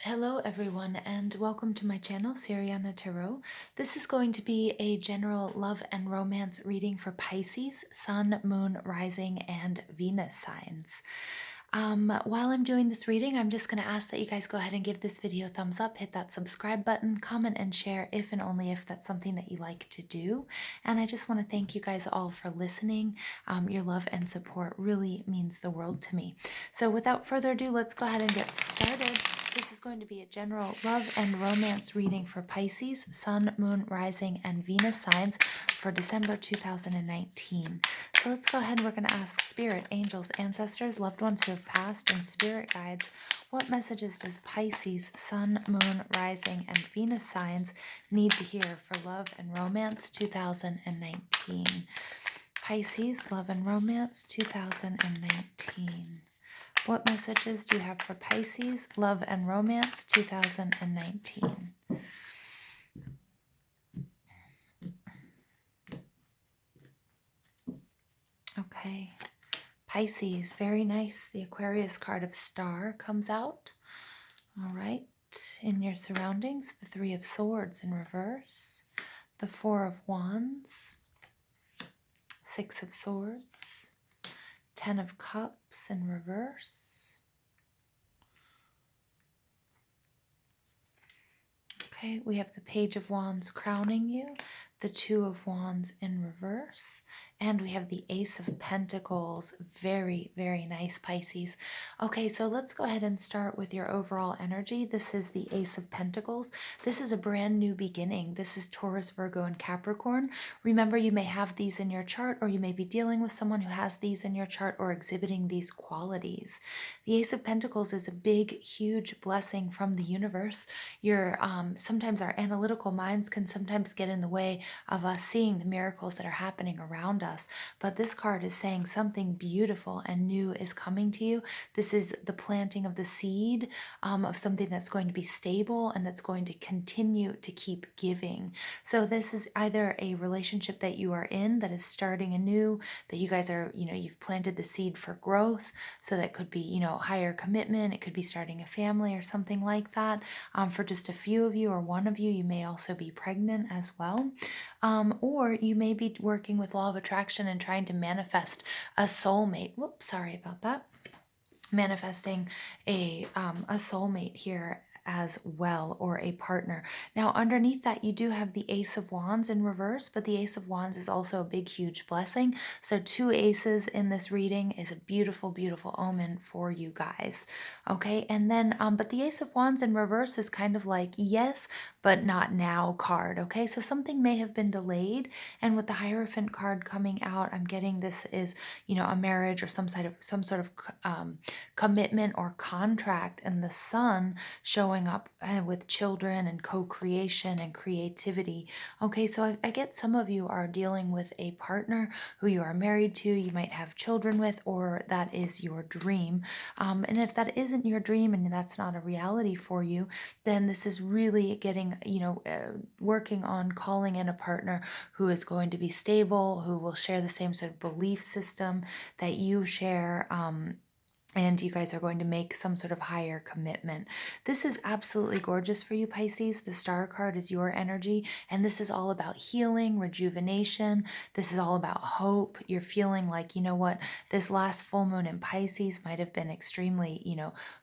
Hello everyone and welcome to my channel, Siriana Tarot. This is going to be a general love and romance reading for Pisces, Sun, Moon, Rising, and Venus signs. While I'm doing this reading, I'm just going to ask that you guys go ahead and give this video a thumbs up, hit that subscribe button, comment and share if and only if that's something that you like to do. And I just want to thank you guys all for listening. Your love and support really means the world to me. So without further ado, let's go ahead and get started. This is going to be a general love and romance reading for Pisces, Sun, Moon, Rising, and Venus signs for December 2019. So let's go ahead and we're going to ask Spirit, Angels, Ancestors, loved ones who have passed, and Spirit Guides, what messages does Pisces, Sun, Moon, Rising, and Venus signs need to hear for love and romance 2019? Pisces, love and romance 2019. What messages do you have for Pisces, love and romance 2019? Okay. Pisces, very nice. The Aquarius card of Star comes out. All right. In your surroundings, the Three of Swords in reverse, the Four of Wands, Six of Swords, Ten of Cups in reverse. Okay, we have the Page of Wands crowning you, the Two of Wands in reverse, and we have the Ace of Pentacles. Very, very nice, Pisces. Okay, so let's go ahead and start with your overall energy. This is the Ace of Pentacles. This is a brand new beginning. This is Taurus, Virgo, and Capricorn. Remember, you may have these in your chart, or you may be dealing with someone who has these in your chart or exhibiting these qualities. The Ace of Pentacles is a big, huge blessing from the universe. Sometimes our analytical minds can sometimes get in the way of us seeing the miracles that are happening around us. But this card is saying something beautiful and new is coming to you. This is the planting of the seed of something that's going to be stable and that's going to continue to keep giving. So this is either a relationship that you are in that is starting anew, that you guys are, you've planted the seed for growth. So that could be, higher commitment. It could be starting a family or something like that. For just a few of you or one of you, you may also be pregnant as well. Or you may be working with law of attraction and trying to manifest a soulmate. Whoops, sorry about that. Manifesting a soulmate here as well, or a partner. Now underneath that, you do have the Ace of Wands in reverse, but the Ace of Wands is also a big, huge blessing. So two aces in this reading is a beautiful, beautiful omen for you guys. Okay, and then but the Ace of Wands in reverse is kind of like yes but not now card. Okay, so something may have been delayed, and with the Hierophant card coming out, I'm getting this is a marriage or some sort of commitment or contract, and the Sun showing up with children and co-creation and creativity. Okay, so I get some of you are dealing with a partner who you are married to, you might have children with, or that is your dream. And if that isn't your dream and that's not a reality for you, then this is really getting, working on calling in a partner who is going to be stable, who will share the same sort of belief system that you share. And you guys are going to make some sort of higher commitment. This is absolutely gorgeous for you, Pisces. The Star card is your energy, and this is all about healing, rejuvenation. This is all about hope. You're feeling like, you know what, this last full moon in Pisces might have been extremely,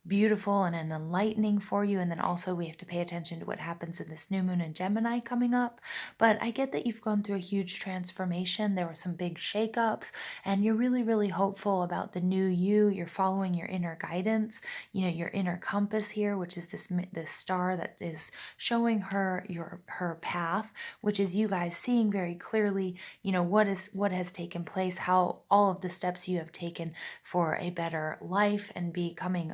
beautiful and enlightening for you. And then also we have to pay attention to what happens in this new moon in Gemini coming up. But I get that you've gone through a huge transformation. There were some big shakeups, and you're really, really hopeful about the new you. You're following your inner guidance, your inner compass here, which is this star that is showing her her path, which is you guys seeing very clearly, what has taken place, how all of the steps you have taken for a better life and becoming,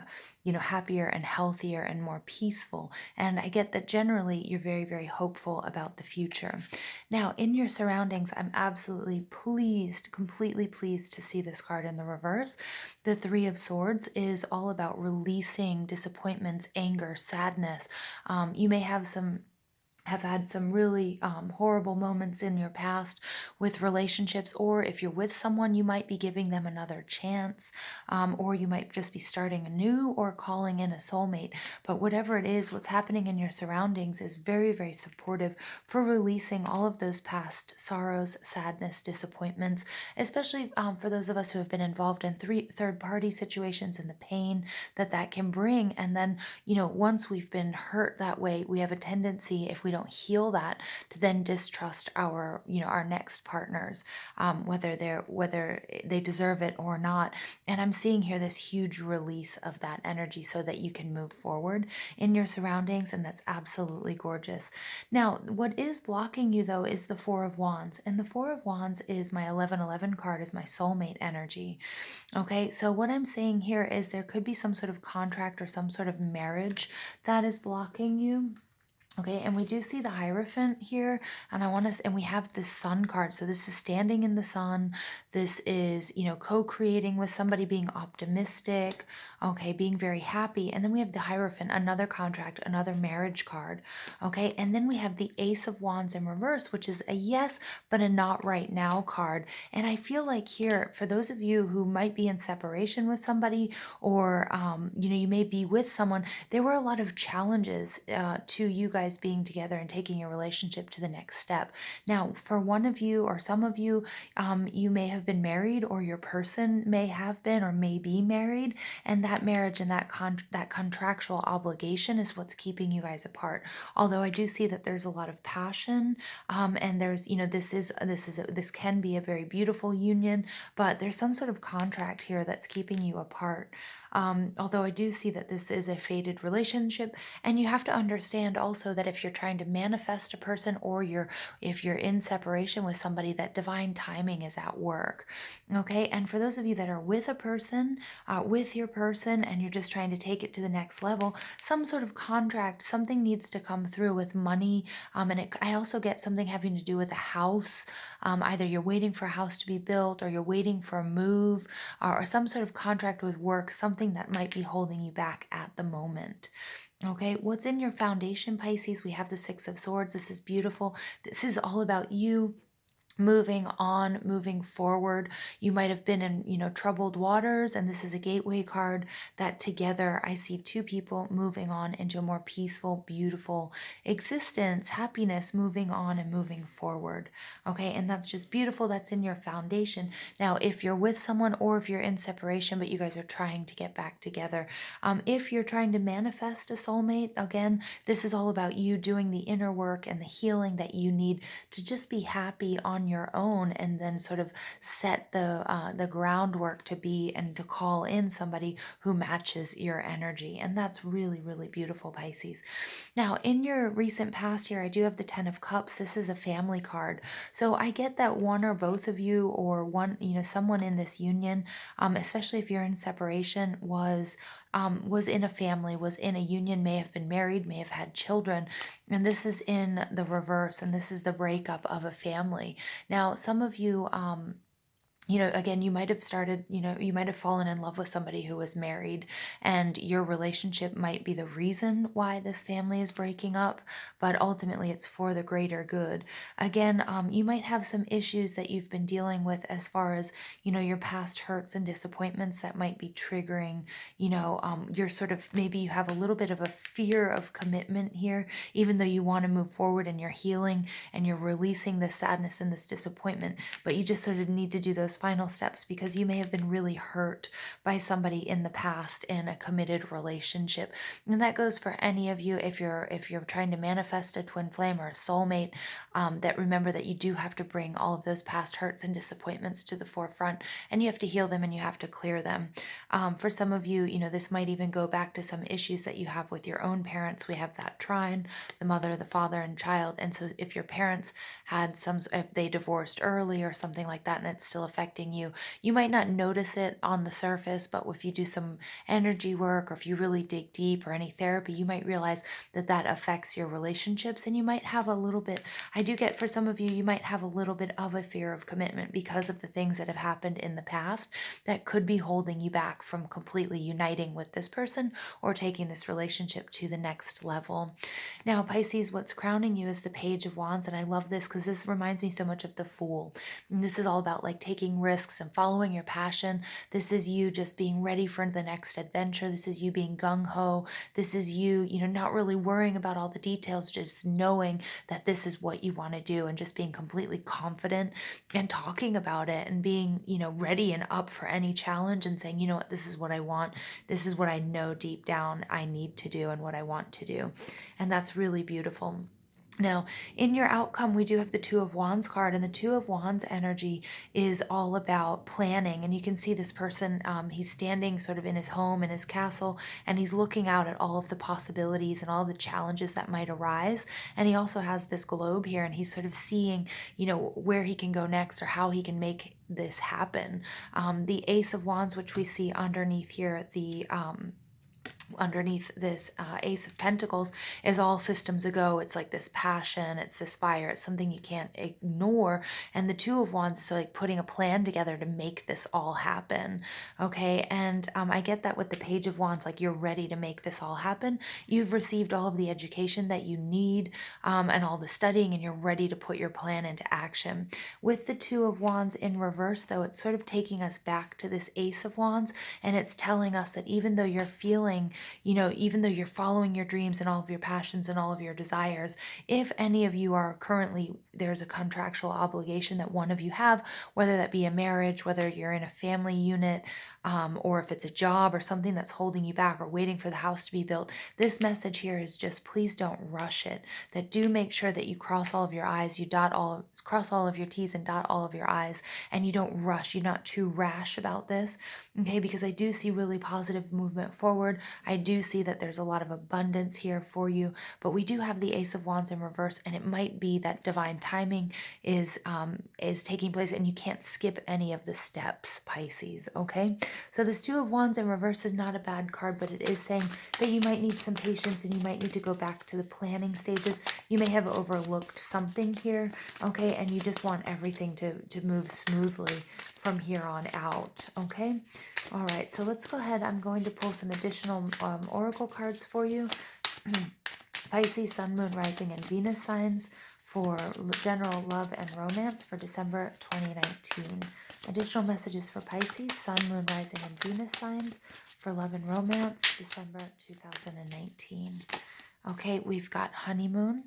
happier and healthier and more peaceful. And I get that generally you're very, very hopeful about the future. Now, in your surroundings, I'm absolutely pleased, completely pleased to see this card in the reverse. The Three of Swords is all about releasing disappointments, anger, sadness. You may have some have had some really horrible moments in your past with relationships, or if you're with someone, you might be giving them another chance, or you might just be starting anew or calling in a soulmate. But whatever it is, what's happening in your surroundings is very, very supportive for releasing all of those past sorrows, sadness, disappointments, especially for those of us who have been involved in third party situations and the pain that that can bring. And then, once we've been hurt that way, we have a tendency, if we don't heal that, to then distrust our next partners, whether they deserve it or not. And I'm seeing here this huge release of that energy so that you can move forward in your surroundings, and that's absolutely gorgeous. Now, what is blocking you though is the Four of Wands, and the Four of Wands is my 1111 card, is my soulmate energy. Okay, so what I'm saying here is there could be some sort of contract or some sort of marriage that is blocking you. Okay, and we do see the Hierophant here, and and we have this Sun card. So this is standing in the sun. This is, co-creating with somebody, being optimistic, okay, being very happy. And then we have the Hierophant, another contract, another marriage card. Okay, and then we have the Ace of Wands in reverse, which is a yes, but a not right now card. And I feel like here, for those of you who might be in separation with somebody, or, you may be with someone, there were a lot of challenges to you guys being together and taking your relationship to the next step. Now, for one of you or some of you, you may have been married, or your person may have been or may be married, and that marriage and that contractual obligation is what's keeping you guys apart. Although I do see that there's a lot of passion, and there's, this can be a very beautiful union, but there's some sort of contract here that's keeping you apart. Although I do see that this is a fated relationship, and you have to understand also that if you're trying to manifest a person, or if you're in separation with somebody, that divine timing is at work. Okay, and for those of you that are with a person, with your person, and you're just trying to take it to the next level, some sort of contract, something needs to come through with money. I also get something having to do with a house. Either you're waiting for a house to be built, or you're waiting for a move, or some sort of contract with work, something that might be holding you back at the moment. Okay, what's in your foundation, Pisces? We have the Six of Swords. This is beautiful. This is all about you moving on, moving forward. You might have been in, troubled waters, and this is a gateway card that together I see two people moving on into a more peaceful, beautiful existence, happiness, moving on and moving forward. Okay, and that's just beautiful. That's in your foundation. Now, if you're with someone, or if you're in separation but you guys are trying to get back together, if you're trying to manifest a soulmate, again, this is all about you doing the inner work and the healing that you need to just be happy on your own, and then sort of set the groundwork to be and to call in somebody who matches your energy. And that's really, really beautiful, Pisces. Now, in your recent past here, I do have the Ten of Cups. This is a family card. So I get that one or both of you, or one, someone in this union, especially if you're in separation, was in a family, was in a union, may have been married, may have had children. And this is in the reverse, and this is the breakup of a family. Now, some of you, again, you might have started, you might have fallen in love with somebody who was married, and your relationship might be the reason why this family is breaking up, but ultimately it's for the greater good. Again, you might have some issues that you've been dealing with as far as, your past hurts and disappointments that might be triggering, you're sort of, maybe you have a little bit of a fear of commitment here, even though you want to move forward and you're healing and you're releasing this sadness and this disappointment, but you just sort of need to do those final steps because you may have been really hurt by somebody in the past in a committed relationship. And that goes for any of you. If you're trying to manifest a twin flame or a soulmate, that remember that you do have to bring all of those past hurts and disappointments to the forefront, and you have to heal them and you have to clear them. For some of you, this might even go back to some issues that you have with your own parents. We have that trine, the mother, the father, and child. And so if your parents had if they divorced early or something like that, and it's still affecting affecting you. You might not notice it on the surface, but if you do some energy work or if you really dig deep or any therapy, you might realize that that affects your relationships. And you might have a little bit, I do get for some of you, you might have a little bit of a fear of commitment because of the things that have happened in the past that could be holding you back from completely uniting with this person or taking this relationship to the next level. Now, Pisces, what's crowning you is the Page of Wands. And I love this because this reminds me so much of the Fool. And this is all about like taking risks and following your passion. This is you just being ready for the next adventure. This is you being gung-ho. This is you, not really worrying about all the details, just knowing that this is what you want to do and just being completely confident and talking about it and being, ready and up for any challenge and saying, you know what, this is what I want. This is what I know deep down I need to do and what I want to do. And that's really beautiful. Now, in your outcome, we do have the Two of Wands card, and the Two of Wands energy is all about planning. And you can see this person, he's standing sort of in his home, in his castle, and he's looking out at all of the possibilities and all the challenges that might arise. And he also has this globe here, and he's sort of seeing, where he can go next or how he can make this happen. The Ace of Wands, which we see underneath here, underneath this Ace of Pentacles, is all systems a go. It's like this passion, it's this fire, it's something you can't ignore. And the Two of Wands is like putting a plan together to make this all happen. Okay, and I get that with the Page of Wands, like you're ready to make this all happen. You've received all of the education that you need and all the studying, and you're ready to put your plan into action. With the Two of Wands in reverse, though, it's sort of taking us back to this Ace of Wands, and it's telling us that even though you're feeling, even though you're following your dreams and all of your passions and all of your desires, if any of you are currently, there's a contractual obligation that one of you have, whether that be a marriage, whether you're in a family unit, or if it's a job or something that's holding you back or waiting for the house to be built, this message here is just please don't rush it. That do make sure that you cross all of your I's, cross all of your T's and dot all of your I's, and you don't rush. You're not too rash about this, okay? Because I do see really positive movement forward. I do see that there's a lot of abundance here for you, but we do have the Ace of Wands in reverse, and it might be that divine timing is taking place, and you can't skip any of the steps, Pisces, okay? So this Two of Wands in reverse is not a bad card, but it is saying that you might need some patience and you might need to go back to the planning stages. You may have overlooked something here, okay? And you just want everything to move smoothly from here on out, okay? All right, so let's go ahead. I'm going to pull some additional oracle cards for you. Pisces, Sun, Moon, Rising, and Venus signs for general love and romance for December 2019. Additional messages for Pisces, Sun, Moon, Rising, and Venus signs for love and romance, December 2019. Okay, we've got honeymoon.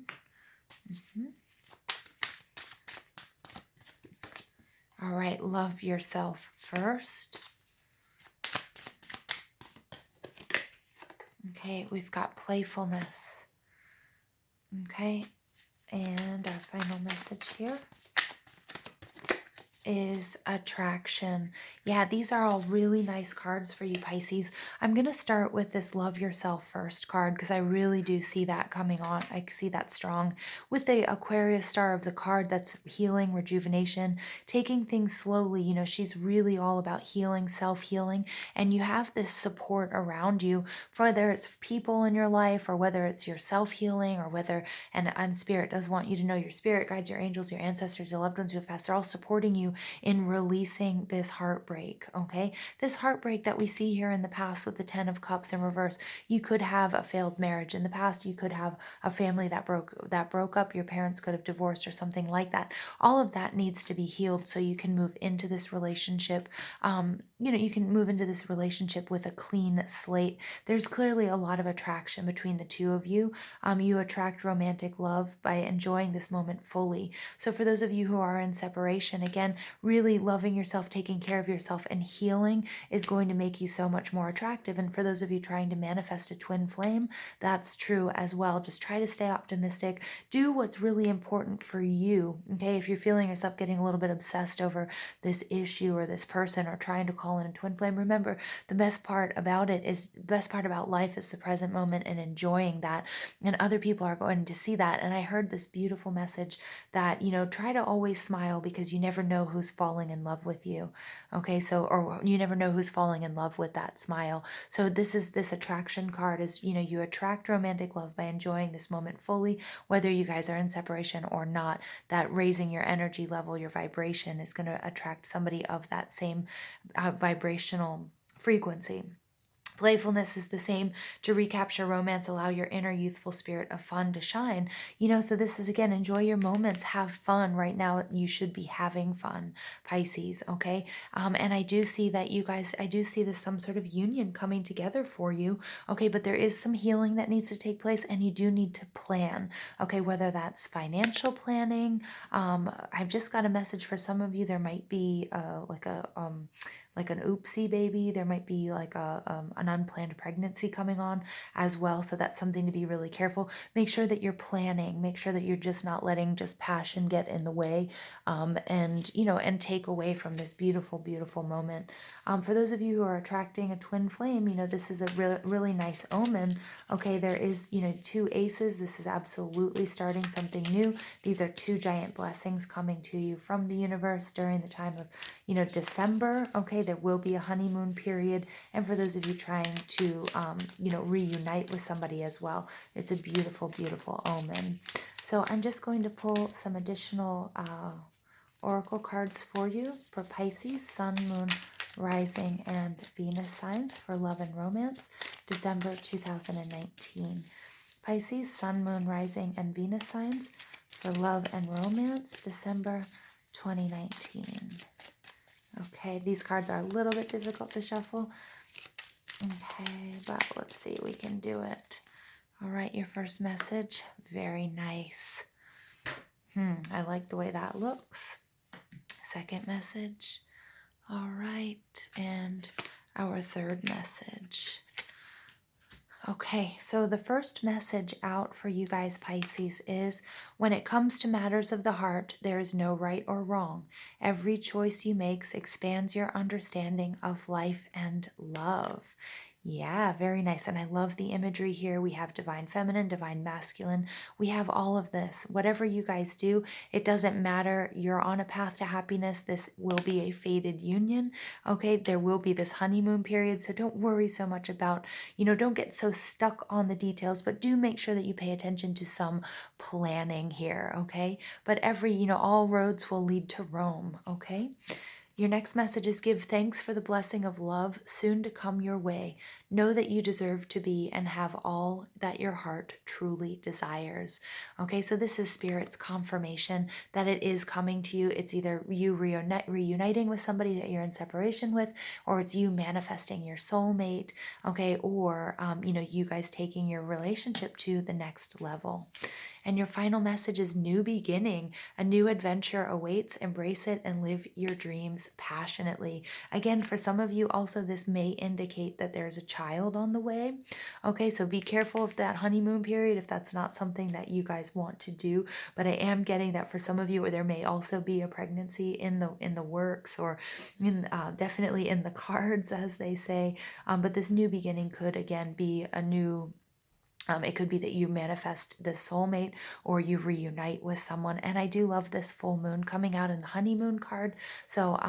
All right, love yourself first. Okay, we've got playfulness. Okay, and our final message here is attraction. Yeah, these are all really nice cards for you, Pisces. I'm going to start with this love yourself first card because I really do see that coming on. I see that strong with the Aquarius star of the card. That's healing, rejuvenation, taking things slowly. She's really all about healing, self-healing, and you have this support around you, whether it's people in your life or whether it's your self-healing or whether, and Spirit does want you to know your spirit guides, your angels, your ancestors, your loved ones who have passed, they're all supporting you in releasing this heartbreak, okay? This heartbreak that we see here in the past with the Ten of Cups in reverse. You could have a failed marriage in the past. You could have a family that broke up. Your parents could have divorced or something like that. All of that needs to be healed so you can move into this relationship. You can move into this relationship with a clean slate. There's clearly a lot of attraction between the two of you. You attract romantic love by enjoying this moment fully. So for those of you who are in separation, again, really loving yourself, taking care of yourself, and healing is going to make you so much more attractive. And for those of you trying to manifest a twin flame, that's true as well. Just try to stay optimistic. Do what's really important for you, okay? If you're feeling yourself getting a little bit obsessed over this issue or this person or trying to call calling a twin flame. Remember, the best part about life is the present moment and enjoying that. And other people are going to see that. And I heard this beautiful message that, try to always smile because you never know who's falling in love with you. Okay, so, or you never know who's falling in love with that smile. So this attraction card is, you attract romantic love by enjoying this moment fully, whether you guys are in separation or not. That raising your energy level, your vibration is going to attract somebody of that same vibrational frequency. Playfulness is the same. To recapture romance, allow your inner youthful spirit of fun to shine. So this is, again, enjoy your moments, have fun. Right now, you should be having fun, Pisces, okay? And I do see that you guys, I do see this some sort of union coming together for you, okay? But there is some healing that needs to take place, and you do need to plan, okay? Whether that's financial planning. I've just got a message for some of you. There might be like an oopsie baby. There might be like an unplanned pregnancy coming on as well. So that's something to be really careful. Make sure that you're planning. Make sure that you're just not letting just passion get in the way, and take away from this beautiful, beautiful moment. For those of you who are attracting a twin flame, this is a really nice omen. Okay, there is, two aces. This is absolutely starting something new. These are two giant blessings coming to you from the universe during the time of, December. Okay, there will be a honeymoon period. And for those of you trying to, reunite with somebody as well, it's a beautiful, beautiful omen. So I'm just going to pull some additional oracle cards for you for Pisces, Sun, Moon, Rising, and Venus signs for love and romance, December 2019. Pisces, Sun, Moon, Rising, and Venus signs for love and romance, December 2019. Okay, these cards are a little bit difficult to shuffle. Okay, but let's see, we can do it. All right, your first message, very nice. I like the way that looks. Second message, all right, and our third message. Okay, so the first message out for you guys, Pisces, is when it comes to matters of the heart, there is no right or wrong. Every choice you make expands your understanding of life and love. Yeah, very nice. And I love the imagery here. We have divine feminine, divine masculine. We have all of this. Whatever you guys do, it doesn't matter. You're on a path to happiness. This will be a fated union. Okay, there will be this honeymoon period. So don't worry so much about, don't get so stuck on the details, but do make sure that you pay attention to some planning here. Okay, but all roads will lead to Rome. Okay. Your next message is give thanks for the blessing of love soon to come your way. Know that you deserve to be and have all that your heart truly desires. Okay, so this is Spirit's confirmation that it is coming to you. It's either you reuniting with somebody that you're in separation with, or it's you manifesting your soulmate, okay, or, you guys taking your relationship to the next level. And your final message is new beginning. A new adventure awaits. Embrace it and live your dreams passionately. Again, for some of you also, this may indicate that there's a child on the way. Okay, so be careful of that honeymoon period if that's not something that you guys want to do. But I am getting that for some of you, there may also be a pregnancy in the works, or definitely in the cards, as they say. But this new beginning could again be a new. It could be that you manifest the soulmate or you reunite with someone. And I do love this full moon coming out in the honeymoon card. So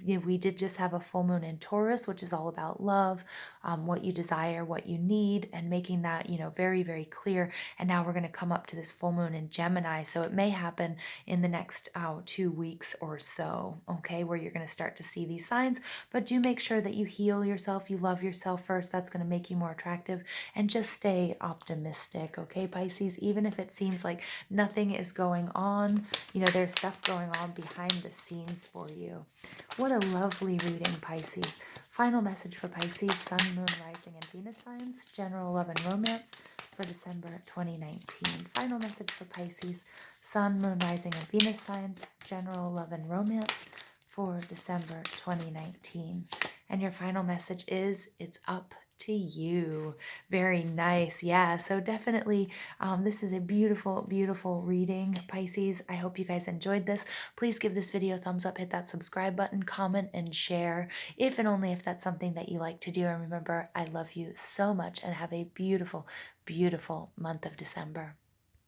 we did just have a full moon in Taurus, which is all about love, what you desire, what you need, and making that, very, very clear. And now we're going to come up to this full moon in Gemini. So it may happen in the next 2 weeks or so, okay, where you're going to start to see these signs. But do make sure that you heal yourself, you love yourself first. That's going to make you more attractive. And just stay optimistic, okay, Pisces? Even if it seems like nothing is going on, there's stuff going on behind the scenes for you. What a lovely reading, Pisces. Final message for Pisces, Sun, Moon, Rising, and Venus signs, general love and romance for December 2019. Final message for Pisces, Sun, Moon, Rising, and Venus signs, general love and romance for December 2019. And your final message is, it's up to you. Very nice. Yeah. So definitely, this is a beautiful, beautiful reading, Pisces. I hope you guys enjoyed this. Please give this video a thumbs up, hit that subscribe button, comment, and share if and only if that's something that you like to do. And remember, I love you so much and have a beautiful, beautiful month of December.